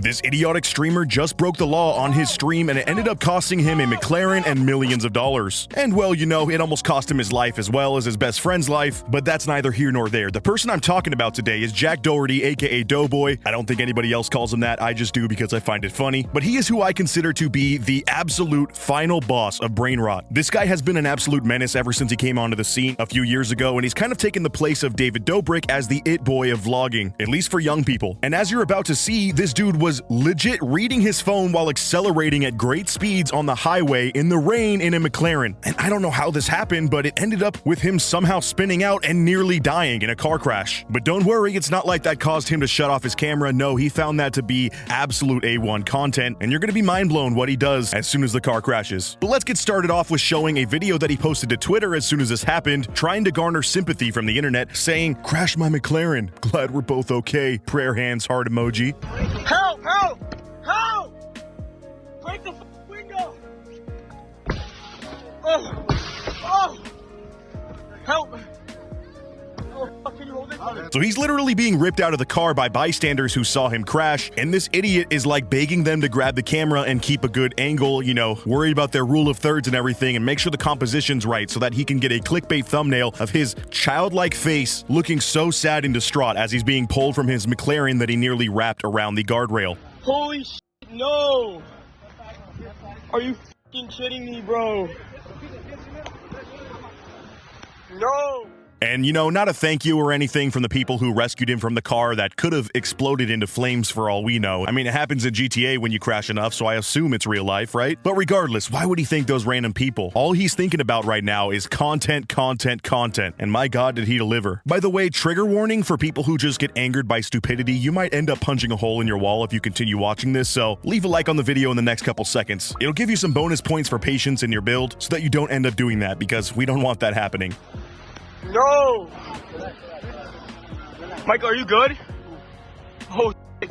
This idiotic streamer just broke the law on his stream and it ended up costing him a McLaren and millions of dollars. And well, you know, it almost cost him his life as well as his best friend's life, but that's neither here nor there. The person I'm talking about today is Jack Doherty, aka Doughboy. I don't think anybody else calls him that, I just do because I find it funny. But he is who I consider to be the absolute final boss of brain rot. This guy has been an absolute menace ever since he came onto the scene a few years ago, and he's kind of taken the place of David Dobrik as the it boy of vlogging, at least for young people. And as you're about to see, this dude was legit reading his phone while accelerating at great speeds on the highway in the rain in a McLaren. And I don't know how this happened, but it ended up with him somehow spinning out and nearly dying in a car crash. But don't worry, it's not like that caused him to shut off his camera. No, he found that to be absolute A1 content, and you're gonna be mind blown what he does as soon as the car crashes. But let's get started off with showing a video that he posted to Twitter as soon as this happened, trying to garner sympathy from the internet, saying, "Crash my McLaren. Glad we're both okay. Prayer hands, heart emoji." Help! Help! Help! Break the window! Oh! Oh! Help! Oh, can you hold it? So he's literally being ripped out of the car by bystanders who saw him crash, and this idiot is like begging them to grab the camera and keep a good angle, you know, worried about their rule of thirds and everything, and make sure the composition's right so that he can get a clickbait thumbnail of his childlike face looking so sad and distraught as he's being pulled from his McLaren that he nearly wrapped around the guardrail. Holy shit, no! Are you f***ing kidding me, bro? No! And, you know, not a thank you or anything from the people who rescued him from the car that could have exploded into flames for all we know. I mean, it happens in GTA when you crash enough, so I assume it's real life, right? But regardless, why would he thank those random people? All he's thinking about right now is content, content, content. And my God, did he deliver. By the way, trigger warning for people who just get angered by stupidity. You might end up punching a hole in your wall if you continue watching this, so leave a like on the video in the next couple seconds. It'll give you some bonus points for patience in your build so that you don't end up doing that, because we don't want that happening. No! Michael, are you good? Oh, shit.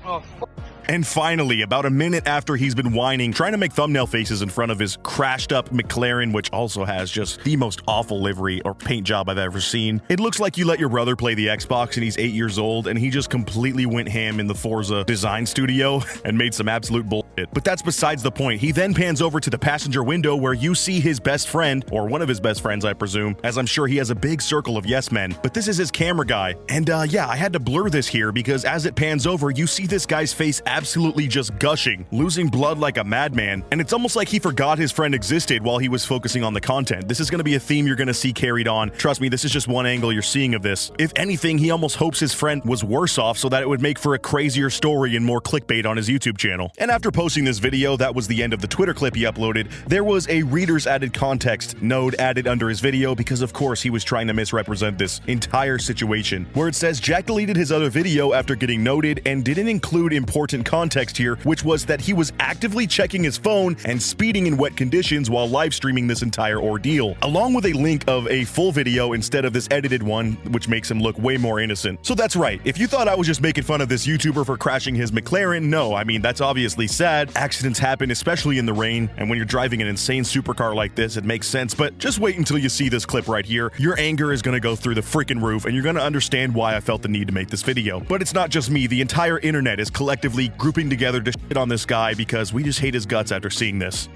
Oh, fuck. And finally, about a minute after he's been whining, trying to make thumbnail faces in front of his crashed up McLaren, which also has just the most awful livery or paint job I've ever seen. It looks like you let your brother play the Xbox and he's 8 years old and he just completely went ham in the Forza design studio and made some absolute bullshit. But that's besides the point. He then pans over to the passenger window where you see his best friend, or one of his best friends I presume, as I'm sure he has a big circle of yes men, but this is his camera guy. And yeah, I had to blur this here because as it pans over, you see this guy's face absolutely just gushing, losing blood like a madman, and it's almost like he forgot his friend existed while he was focusing on the content. This is going to be a theme you're going to see carried on. Trust me, this is just one angle you're seeing of this. If anything, he almost hopes his friend was worse off so that it would make for a crazier story and more clickbait on his YouTube channel. And after posting this video, that was the end of the Twitter clip he uploaded. There was a readers added context node added under his video because of course he was trying to misrepresent this entire situation, where it says Jack deleted his other video after getting noted and didn't include important context here, which was that he was actively checking his phone and speeding in wet conditions while live streaming this entire ordeal, along with a link of a full video instead of this edited one, which makes him look way more innocent. So that's right, if you thought I was just making fun of this YouTuber for crashing his McLaren, no, I mean, that's obviously sad. Accidents happen, especially in the rain, and when you're driving an insane supercar like this, it makes sense, but just wait until you see this clip right here. Your anger is gonna go through the freaking roof, and you're gonna understand why I felt the need to make this video. But it's not just me, the entire internet is collectively grouping together to shit on this guy because we just hate his guts after seeing this.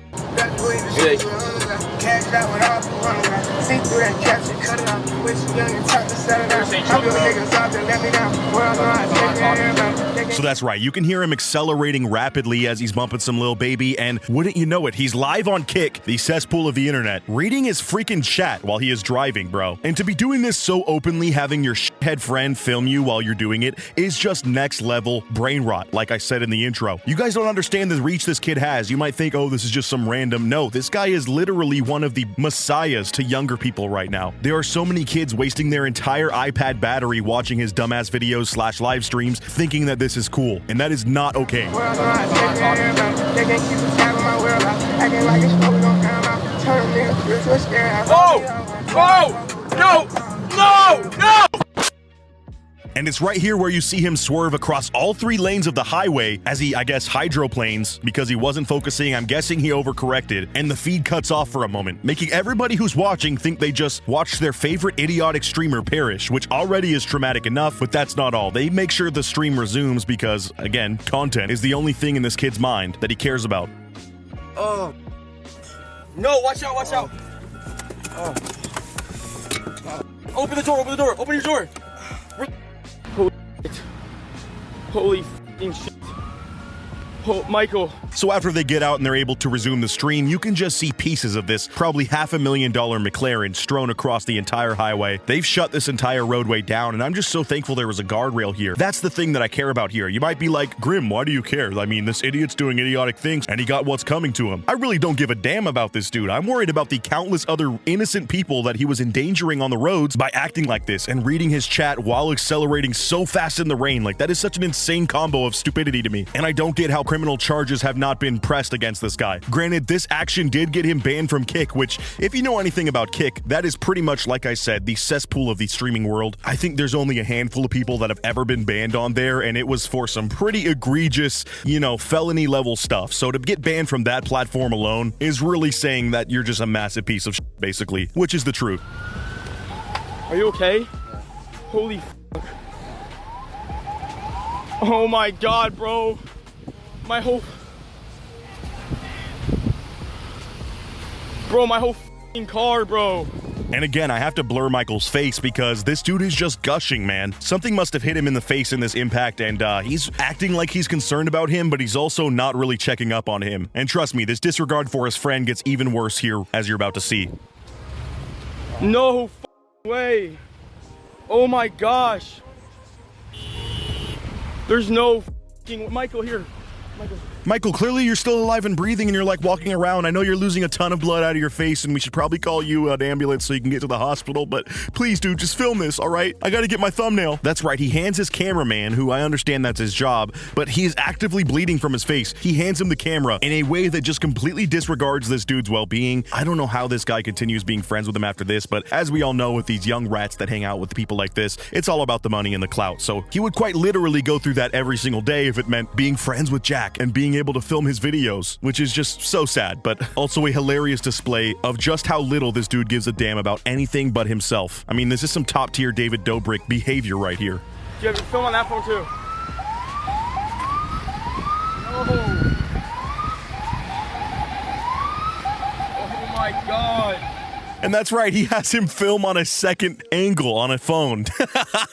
So that's right, you can hear him accelerating rapidly as he's bumping some Lil Baby, and wouldn't you know it, he's live on Kick, the cesspool of the internet, reading his freaking chat while he is driving, bro. And to be doing this so openly, having your shithead friend film you while you're doing it, is just next level brain rot, like I said in the intro. You guys don't understand the reach this kid has. You might think, oh, this is just some random. No, this guy is literally one of the messiahs to younger people right now. There are so many kids wasting their entire iPad battery watching his dumbass videos / live streams thinking that this is cool, and that is not okay. Oh! Oh! No! No! No! And it's right here where you see him swerve across all 3 lanes of the highway as he, I guess, hydroplanes because he wasn't focusing. I'm guessing he overcorrected, and the feed cuts off for a moment, making everybody who's watching think they just watched their favorite idiotic streamer perish, which already is traumatic enough, but that's not all. They make sure the stream resumes because, again, content is the only thing in this kid's mind that he cares about. Oh. No, watch out, watch out. Oh. Open the door, open your door. Holy shit. Holy f***ing shit. Oh, Michael. So after they get out and they're able to resume the stream, you can just see pieces of this probably $500,000 McLaren strewn across the entire highway. They've shut this entire roadway down, and I'm just so thankful there was a guardrail here. That's the thing that I care about here. You might be like, Grim, why do you care? I mean, this idiot's doing idiotic things, and he got what's coming to him. I really don't give a damn about this dude. I'm worried about the countless other innocent people that he was endangering on the roads by acting like this and reading his chat while accelerating so fast in the rain. Like, that is such an insane combo of stupidity to me, and I don't get how criminal charges have not been pressed against this guy. Granted, this action did get him banned from Kick, which, if you know anything about Kick, that is pretty much, like I said, the cesspool of the streaming world. I think there's only a handful of people that have ever been banned on there, and it was for some pretty egregious, you know, felony level stuff. So to get banned from that platform alone is really saying that you're just a massive piece of shit, basically, which is the truth. Are you okay? Holy fuck. Oh my god, bro. My whole f***ing car, bro. And again, I have to blur Michael's face because this dude is just gushing, man. Something must have hit him in the face in this impact, and he's acting like he's concerned about him, but he's also not really checking up on him. And trust me, this disregard for his friend gets even worse here, as you're about to see. No way. Oh my gosh. There's no f***ing Michael here. Michael, clearly you're still alive and breathing and you're like walking around. I know you're losing a ton of blood out of your face and we should probably call you an ambulance so you can get to the hospital, but please, dude, just film this, all right? I gotta get my thumbnail. That's right, he hands his cameraman, who I understand that's his job, but he is actively bleeding from his face. He hands him the camera in a way that just completely disregards this dude's well-being. I don't know how this guy continues being friends with him after this, but as we all know with these young rats that hang out with people like this, it's all about the money and the clout. So he would quite literally go through that every single day if it meant being friends with Jack and being able to film his videos, which is just so sad, but also a hilarious display of just how little this dude gives a damn about anything but himself. I mean, this is some top-tier David Dobrik behavior right here. Do you have your film on that phone too? Oh my god. And that's right, he has him film on a second angle on a phone.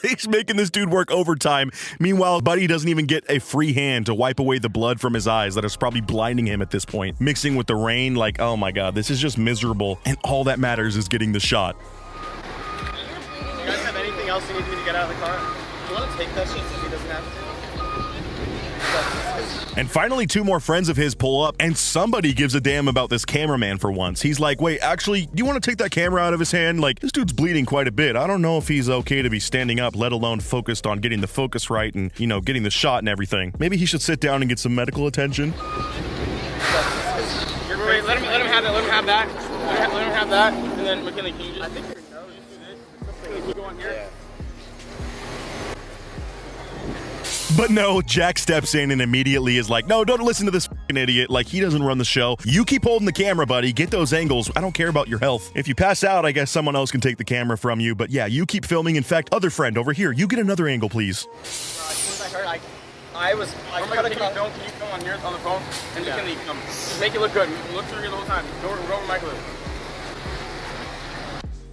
He's making this dude work overtime. Meanwhile, Buddy doesn't even get a free hand to wipe away the blood from his eyes that is probably blinding him at this point. Mixing with the rain, like, oh my god, this is just miserable. And all that matters is getting the shot. You guys have anything else you need me to get out of the car? Do you want to take that shit so he doesn't have to? And finally, 2 more friends of his pull up, and somebody gives a damn about this cameraman for once. He's like, wait, actually, do you want to take that camera out of his hand? Like, this dude's bleeding quite a bit. I don't know if he's okay to be standing up, let alone focused on getting the focus right and, you know, getting the shot and everything. Maybe he should sit down and get some medical attention. Wait, let him have that, let him have that. Let him have that, and then McKinley, can you just... I think you're... No, just do this. Can you go on here? Yeah. But no, Jack steps in and immediately is like, no, don't listen to this fucking idiot. Like, he doesn't run the show. You keep holding the camera, buddy. Get those angles. I don't care about your health. If you pass out, I guess someone else can take the camera from you. But yeah, you keep filming. In fact, other friend over here, you get another angle, please. As soon as I heard, I was... Can you film on here on the phone? And McKinley, just make it look good. Look through here the whole time. Go over Michael.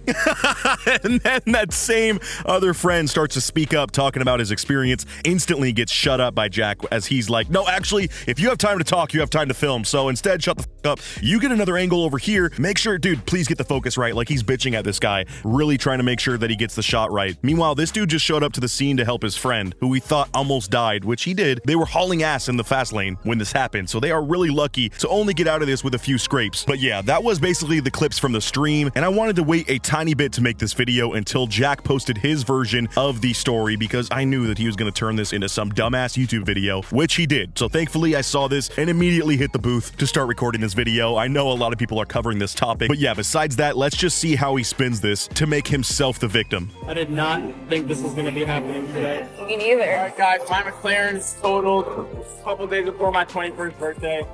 And then that same other friend starts to speak up, talking about his experience, instantly gets shut up by Jack as he's like, no, actually, if you have time to talk, you have time to film. So instead, shut the up. You get another angle over here. Make sure, dude, please get the focus right. Like, he's bitching at this guy, really trying to make sure that he gets the shot right. Meanwhile, this dude just showed up to the scene to help his friend, who we thought almost died, which he did. They were hauling ass in the fast lane when this happened, so they are really lucky to only get out of this with a few scrapes. But yeah, that was basically the clips from the stream, and I wanted to wait a tiny tiny bit to make this video until Jack posted his version of the story, because I knew that he was going to turn this into some dumbass YouTube video, which he did. So thankfully I saw this and immediately hit the booth to start recording this video. I know a lot of people are covering this topic, but yeah, besides that, let's just see how he spins this to make himself the victim. I did not think this was going to be happening today. Me neither. All right, guys, my McLaren's totaled a couple days before my 21st birthday.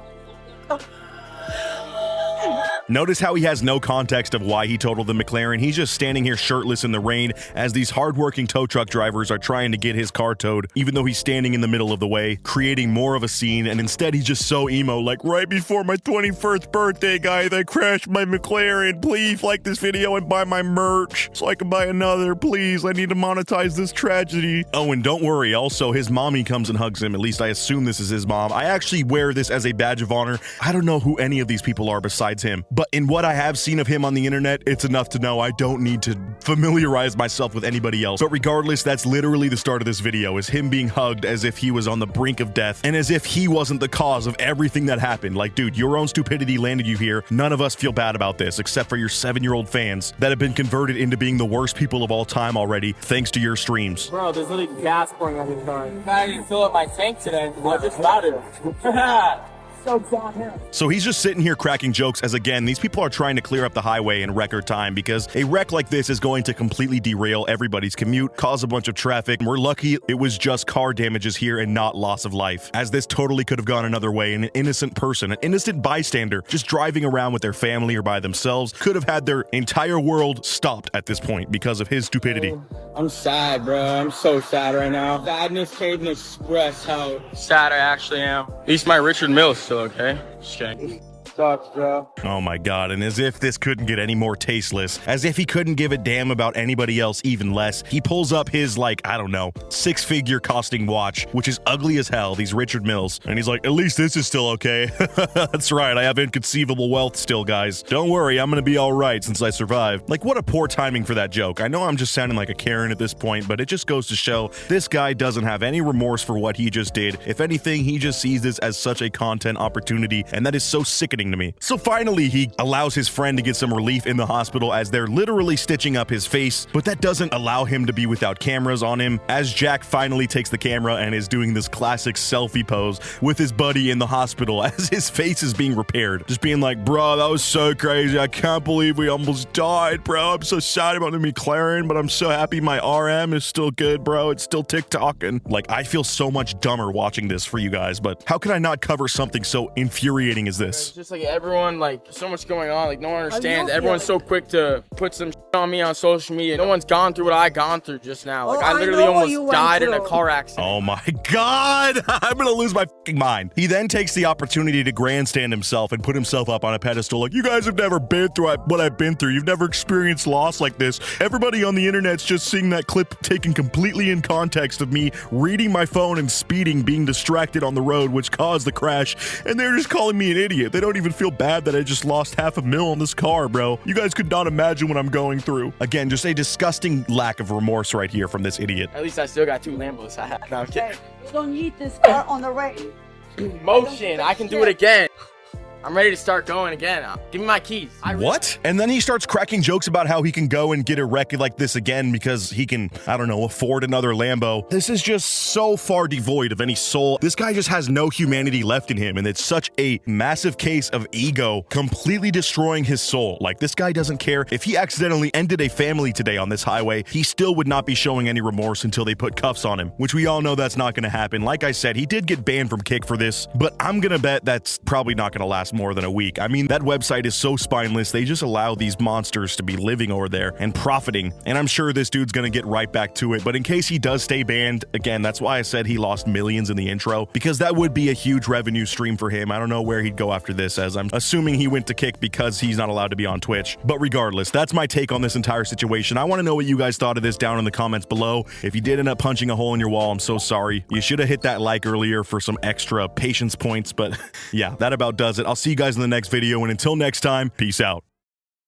Notice how he has no context of why he totaled the McLaren. He's just standing here shirtless in the rain as these hardworking tow truck drivers are trying to get his car towed, even though he's standing in the middle of the way, creating more of a scene. And instead, he's just so emo, like, right before my 21st birthday, guys, I crashed my McLaren. Please like this video and buy my merch so I can buy another. Please, I need to monetize this tragedy. Oh, and don't worry, also, his mommy comes and hugs him. At least I assume this is his mom. I actually wear this as a badge of honor. I don't know who any of these people are besides him, but in what I have seen of him on the internet, it's enough to know I don't need to familiarize myself with anybody else. But regardless, that's literally the start of this video, is him being hugged as if he was on the brink of death and as if he wasn't the cause of everything that happened. Like, dude, your own stupidity landed you here. None of us feel bad about this, except for your 7-year-old fans that have been converted into being the worst people of all time already, thanks to your streams. Bro, there's literally gas pouring on this car. I didn't fill up my tank today. I just routed it. So he's just sitting here cracking jokes as, again, these people are trying to clear up the highway in record time, because a wreck like this is going to completely derail everybody's commute, cause a bunch of traffic. We're lucky it was just car damages here and not loss of life, as this totally could have gone another way, and an innocent person, an innocent bystander just driving around with their family or by themselves could have had their entire world stopped at this point because of his stupidity. I'm sad, bro. I'm so sad right now. Sadness can't even express how sad I actually am. At least my Richard Mill's still okay. Just kidding. Sucks, bro. Oh my god, and as if this couldn't get any more tasteless, as if he couldn't give a damn about anybody else even less, he pulls up his, like, I don't know, 6-figure costing watch, which is ugly as hell, these Richard Milles, and he's like, at least this is still okay. That's right, I have inconceivable wealth still, guys. Don't worry, I'm gonna be alright since I survived. Like, what a poor timing for that joke. I know I'm just sounding like a Karen at this point, but it just goes to show this guy doesn't have any remorse for what he just did. If anything, he just sees this as such a content opportunity, and that is so sickening to me. So finally, he allows his friend to get some relief in the hospital as they're literally stitching up his face, but that doesn't allow him to be without cameras on him, as Jack finally takes the camera and is doing this classic selfie pose with his buddy in the hospital as his face is being repaired. Just being like, bro, that was so crazy. I can't believe we almost died, bro. I'm so sad about the McLaren, but I'm so happy my RM is still good, bro. It's still TikToking. Like, I feel so much dumber watching this for you guys, but how could I not cover something so infuriating as this? It's just like everyone, like, so much going on, like, no one understands. Everyone's so quick to put some shit on me on social media. No one's gone through what I gone through just now. Like, I literally almost died in a car accident. Oh my god, I'm gonna lose my fucking mind. He then takes the opportunity to grandstand himself and put himself up on a pedestal, like, you guys have never been through what I've been through. You've never experienced loss like this. Everybody on the internet's just seeing that clip taken completely in context of me reading my phone and speeding, being distracted on the road, which caused the crash, and they're just calling me an idiot. They don't even feel bad that I just lost $500,000 on this car, bro. You guys could not imagine what I'm going through. Again, just a disgusting lack of remorse right here from this idiot. At least I still got 2 Lambos. No, I'm kidding. You don't need this car on the road. Motion. I can do it again. I'm ready to start going again. Give me my keys. What? And then he starts cracking jokes about how he can go and get a wreck like this again because he can, I don't know, afford another Lambo. This is just so far devoid of any soul. This guy just has no humanity left in him, and it's such a massive case of ego completely destroying his soul. Like, this guy doesn't care. If he accidentally ended a family today on this highway, he still would not be showing any remorse until they put cuffs on him, which we all know that's not going to happen. Like I said, he did get banned from Kick for this, but I'm going to bet that's probably not going to last more than a week. I mean, that website is so spineless. They just allow these monsters to be living over there and profiting, and I'm sure this dude's gonna get right back to it. But in case he does stay banned, again, that's why I said he lost millions in the intro, because that would be a huge revenue stream for him. I don't know where he'd go after this, as I'm assuming he went to Kick because he's not allowed to be on Twitch. But regardless, that's my take on this entire situation. I want to know what you guys thought of this down in the comments below. If you did end up punching a hole in your wall, I'm so sorry. You should have hit that like earlier for some extra patience points, but yeah, that about does it. I'll see you guys in the next video, and until next time, peace out.